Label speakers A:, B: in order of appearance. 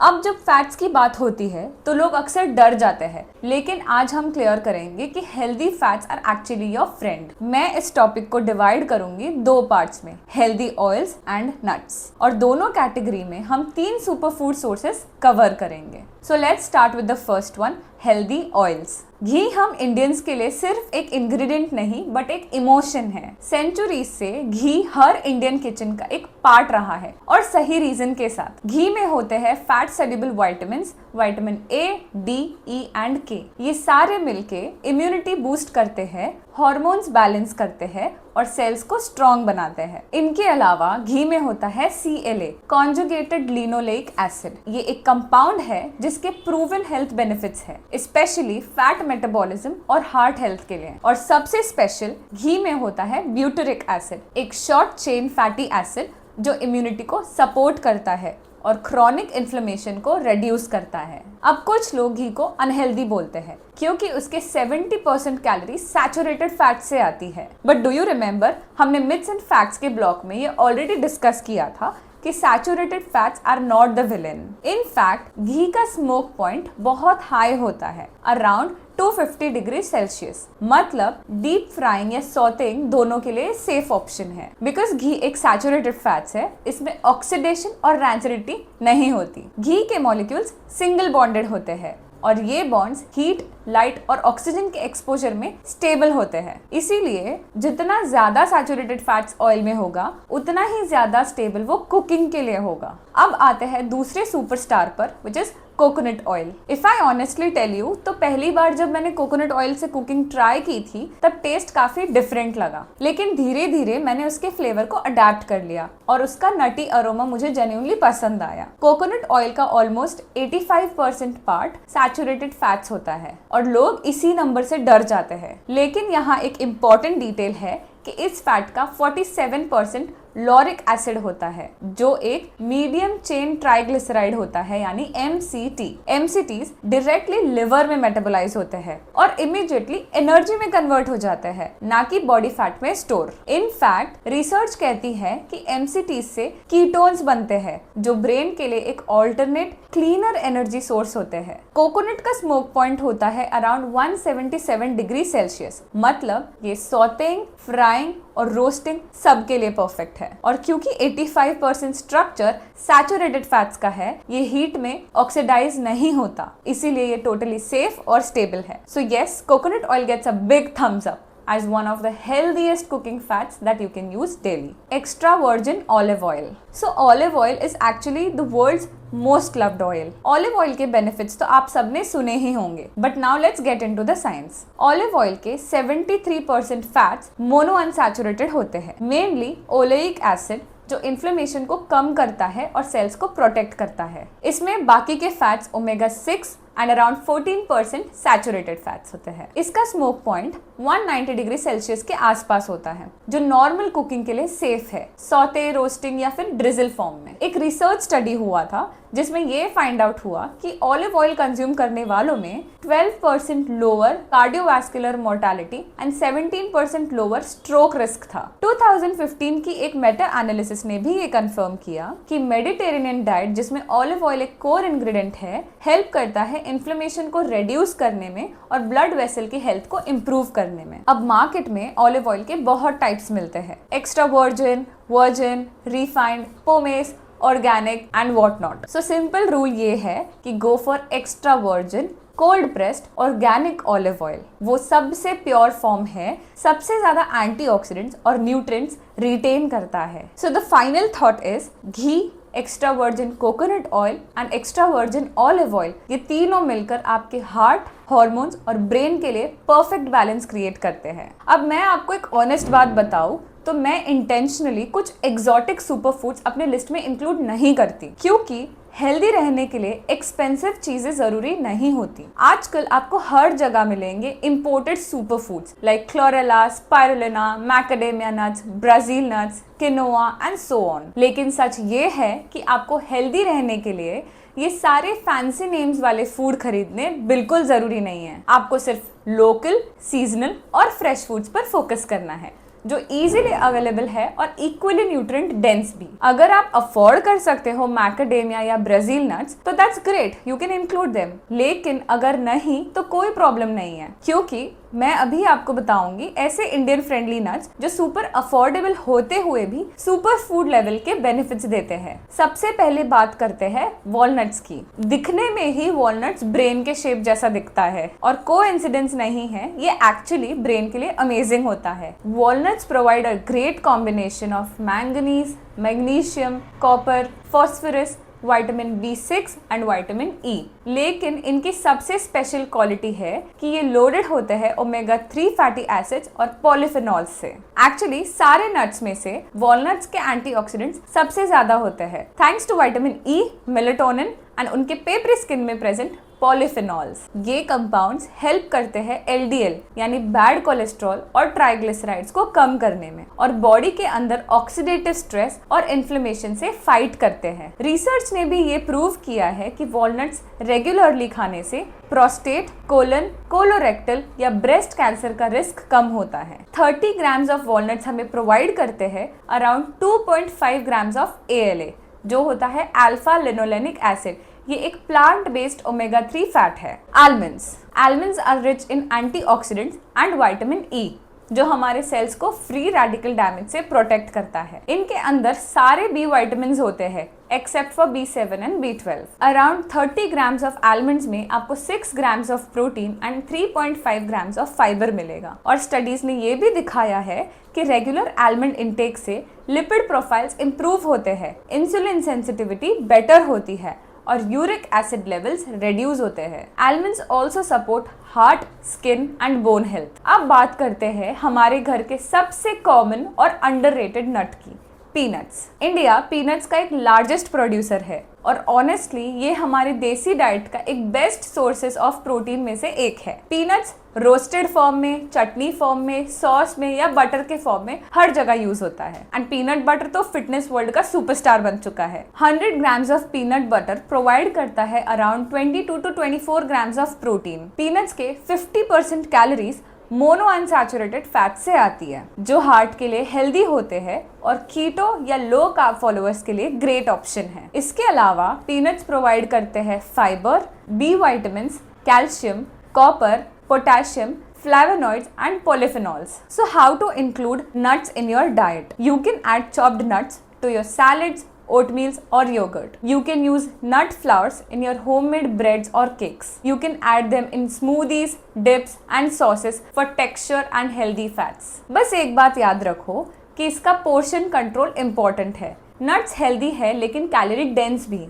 A: अब जब फैट्स की बात होती है तो लोग अक्सर डर जाते हैं, लेकिन आज हम क्लियर करेंगे कि healthy fats are actually your friend. मैं इस टॉपिक को डिवाइड करूंगी दो पार्ट्स में, हेल्दी ऑयल्स एंड नट्स, और दोनों कैटेगरी में हम 3 सुपर फूड सोर्सेस कवर करेंगे। So let's start with the first one, healthy oils. घी हम इंडियंस के लिए सिर्फ एक इंग्रेडिएंट नहीं बट एक इमोशन है। सेंचुरीज से घी हर इंडियन किचन का एक पार्ट रहा है, और सही रीजन के साथ। घी में होते हैं fat soluble vitamins, vitamin A, D, E and के। ये सारे मिलके इम्यूनिटी बूस्ट करते हैं, हार्मोन्स बैलेंस करते हैं और सेल्स को स्ट्रॉन्ग बनाते हैं। इनके अलावा घी में होता है CLA, कॉन्जुगेटेड लिनोलेइक एसिड। ये एक कंपाउंड है जिसके प्रूवन हेल्थ बेनिफिट्स है, स्पेशली फैट मेटाबॉलिज्म और हार्ट हेल्थ के लिए। और सबसे स्पेशल घी में होता है ब्यूटेरिक एसिड, एक शॉर्ट चेन फैटी एसिड जो इम्यूनिटी को सपोर्ट करता है और क्रॉनिक इन्फ्लेमेशन को रिड्यूस करता है। अब कुछ लोग घी को अनहेल्दी बोलते हैं क्योंकि उसके 70% कैलोरी सैचुरेटेड फैट से आती है। बट डू यू रिमेम्बर, हमने मिथ्स एंड फैक्ट्स के ब्लॉक में ये ऑलरेडी डिस्कस किया था कि saturated fats are not the villain. In fact घी का स्मोक पॉइंट बहुत हाई होता है, अराउंड 250 डिग्री सेल्सियस। मतलब डीप फ्राइंग या सॉटेइंग दोनों के लिए सेफ ऑप्शन है। बिकॉज घी एक सैचुरेटेड फैट्स है, इसमें ऑक्सीडेशन और रैंसिडिटी नहीं होती। घी के मॉलिक्यूल्स सिंगल बॉन्डेड होते हैं और ये बॉन्ड्स हीट, लाइट और ऑक्सीजन के एक्सपोजर में स्टेबल होते हैं। इसीलिए जितना ज्यादा सैचुरेटेड फैट्स ऑयल में होगा उतना ही ज्यादा स्टेबल वो कुकिंग के लिए होगा। अब आते हैं दूसरे सुपरस्टार पर, which is coconut oil. If I honestly tell you, तो पहली बार जब मैंने कोकोनट ऑयल से कुकिंग ट्राई की थी तब टेस्ट काफी डिफरेंट लगा, लेकिन धीरे धीरे मैंने उसके फ्लेवर को अडेप्ट कर लिया और उसका नटी अरोमा मुझे जेन्युइनली पसंद आया। कोकोनट ऑयल का ऑलमोस्ट 85% पार्ट सैचुरेटेड फैट्स होता है और लोग इसी नंबर से डर जाते हैं। लेकिन यहाँ एक इम्पॉर्टेंट डिटेल है कि इस फैट का 47% लॉरिक एसिड होता है, जो एक मीडियम चेन ट्राइग्लिसराइड होता है, यानी MCT। MCTs डायरेक्टली लिवर में मेटाबोलाइज होते हैं और इमीडिएटली एनर्जी में कन्वर्ट हो जाते हैं, ना कि बॉडी फैट में स्टोर। इन फैक्ट रिसर्च कहती है कि MCTs से कीटोन्स बनते हैं, जो ब्रेन के लिए एक ऑल्टरनेट क्लीनर एनर्जी सोर्स होते हैं। कोकोनट का स्मोक पॉइंट होता है अराउंड 177 डिग्री सेल्सियस। मतलब ये सॉटेइंग, फ्राइंग और रोस्टिंग सबके लिए परफेक्ट है। और क्योंकि 85% स्ट्रक्चर सैचुरेटेड फैट्स का है, ये हीट में ऑक्सीडाइज नहीं होता, इसीलिए ये टोटली सेफ और स्टेबल है। So yes, coconut oil gets a big thumbs up as one of the healthiest cooking fats that you can use daily. Extra virgin olive oil. So olive oil is actually the world's most loved oil. Olive oil के benefits तो आप सबने सुने ही होंगे, but now let's get into the science. Olive oil के 73% fats monounsaturated होते हैं, mainly oleic acid, जो इन्फ्लेमेशन को कम करता है और सेल्स को प्रोटेक्ट करता है। इसमें बाकी के fats omega 6 and around 14% saturated fats होते हैं। इसका स्मोक पॉइंट 190 डिग्री सेल्सियस के आसपास होता है, जो नॉर्मल कुकिंग के लिए सेफ है, सॉटे, रोस्टिंग या फिर ड्रिजल फॉर्म में। एक रिसर्च स्टडी हुआ था जिसमें ये फाइंड आउट हुआ कि ऑलिव ऑयल कंज्यूम करने वालों में 12% lower cardiovascular mortality and 17% lower stroke risk था। 2015 की एक मेटा एनालिसिस ने भी ये कंफर्म किया कि मेडिटेरेनियन डाइट, जिसमें ऑलिव ऑयल एक कोर इंग्रेडिएंट है, हेल्प करता है इन्फ्लेमेशन को रिड्यूस करने में और ब्लड वेसल की हेल्थ को इम्प्रूव करने में। अब मार्केट में ऑलिव ऑयल के बहुत टाइप्स मिलते हैं, extra virgin, virgin, refined, pomace, organic and what not. So simple rule ये है कि go for extra virgin, cold pressed organic olive oil. वो सबसे प्योर फॉर्म है, सबसे ज्यादा एंटीऑक्सीडेंट्स और न्यूट्रिएंट्स रिटेन करता है। So the final thought is ghee, extra virgin coconut oil and extra virgin olive oil, ये तीनों मिलकर आपके हार्ट, हॉर्मोन्स और ब्रेन के लिए परफेक्ट बैलेंस क्रिएट करते हैं। अब मैं आपको एक ऑनेस्ट बात बताऊं तो मैं इंटेंशनली कुछ एग्जॉटिक सुपर फूड्स अपने लिस्ट में इंक्लूड नहीं करती, क्योंकि हेल्दी रहने के लिए एक्सपेंसिव चीजें जरूरी नहीं होती। आजकल आपको हर जगह मिलेंगे imported super foods like chlorella, spirulina, macadamia nuts, Brazil nuts, quinoa and so on. लेकिन सच ये है कि आपको हेल्दी रहने के लिए ये सारे फैंसी नेम्स वाले फूड खरीदने बिल्कुल जरूरी नहीं है। आपको सिर्फ लोकल, सीजनल और फ्रेश फूड्स पर फोकस करना है। जो इजीली अवेलेबल है और इक्वली न्यूट्रिएंट डेंस भी। अगर आप अफोर्ड कर सकते हो मैकाडेमिया या ब्राजील नट्स तो that's great, you can include them. लेकिन अगर नहीं तो कोई प्रॉब्लम नहीं है, क्योंकि मैं अभी आपको बताऊंगी ऐसे इंडियन फ्रेंडली नट्स जो सुपर अफोर्डेबल होते हुए भी सुपर फूड लेवल के बेनिफिट्स देते हैं। सबसे पहले बात करते हैं वॉलनट्स की। दिखने में ही वॉलनट्स ब्रेन के शेप जैसा दिखता है और कोइंसिडेंस नहीं है, ये एक्चुअली ब्रेन के लिए अमेजिंग होता है। Walnuts provide a great combination of manganese, magnesium, copper, phosphorus, vitamin B6 and vitamin E। लेकिन इनकी सबसे स्पेशल क्वालिटी है कि ये लोडेड होते हैं ओमेगा 3 फैटी एसिड्स और पॉलीफेनॉल्स से। एक्चुअली सारे नट्स में से वॉलनट्स के एंटीऑक्सीडेंट्स सबसे ज्यादा होते हैं thanks to vitamin E, melatonin and उनके पेपरी स्किन में प्रेजेंट पॉलीफेनॉल्स। ये कंपाउंड्स हेल्प करते हैं LDL यानी बैड कोलेस्ट्रॉल और ट्राइग्लिसराइड्स को कम करने में और बॉडी के अंदर ऑक्सीडेटिव स्ट्रेस और इन्फ्लेमेशन से फाइट करते हैं। रिसर्च ने भी ये प्रूव किया है कि वॉलनट्स रेगुलरली खाने से प्रोस्टेट, कोलन, कोलोरेक्टल या ब्रेस्ट कैंसर का रिस्क कम होता है। 30 ग्राम्स ऑफ वॉलनट्स हमें प्रोवाइड करते हैं अराउंड 2.5 ग्राम्स ऑफ ALA, जो होता है अल्फा लिनोलेनिक एसिड। ये एक प्लांट बेस्ड ओमेगा 3 फैट है। Almonds are rich in antioxidants and vitamin E, जो हमारे सेल्स को फ्री रेडिकल डैमेज से प्रोटेक्ट करता है। इनके अंदर सारे B विटामिन्स होते हैं except for B7 and B12। Around 30 grams of almonds में आपको 6 grams of protein and 3.5 grams of fibre मिलेगा। और स्टडीज ने ये भी दिखाया है कि रेगुलर आलमंड इंटेक से लिपिड प्रोफाइल्स इंप्रूव होते हैं, इंसुलिन सेंसिटिविटी बेटर होती है और यूरिक एसिड लेवल्स रिड्यूस होते हैं। Almonds also support heart, skin and bone health. अब बात करते हैं हमारे घर के सबसे कॉमन और अंडररेटेड नट की, पीनट्स। इंडिया पीनट्स का एक लार्जेस्ट प्रोड्यूसर है और ऑनेस्टली ये हमारे देसी डाइट का एक बेस्ट सोर्सेस ऑफ प्रोटीन में से एक है। पीनट्स रोस्टेड फॉर्म में, चटनी फॉर्म में, सॉस में या बटर के फॉर्म में हर जगह यूज होता है। एंड पीनट बटर तो फिटनेस वर्ल्ड का सुपरस्टार बन चुका है। 100 grams of peanut butter provide करता है around 22 to 24 grams of protein. Peanuts के 50% कैलोरीज मोनो अनसैचुरेटेड फैट से आती है, जो हार्ट के लिए हेल्दी होते हैं और कीटो या लो कार्ब फॉलोअर्स के लिए ग्रेट ऑप्शन है। इसके अलावा पीनट्स प्रोवाइड करते हैं fibre, B vitamins, calcium, copper, potassium, flavonoids and polyphenols. So how to include nuts in your diet? You can add chopped nuts to your salads, oatmeals or yogurt. You can use nut flours in your homemade breads or cakes. You can add them in smoothies, dips and sauces for texture and healthy fats. बस एक बात याद रखो कि इसका portion control important है। Nuts healthy है लेकिन कैलोरी डेंस भी।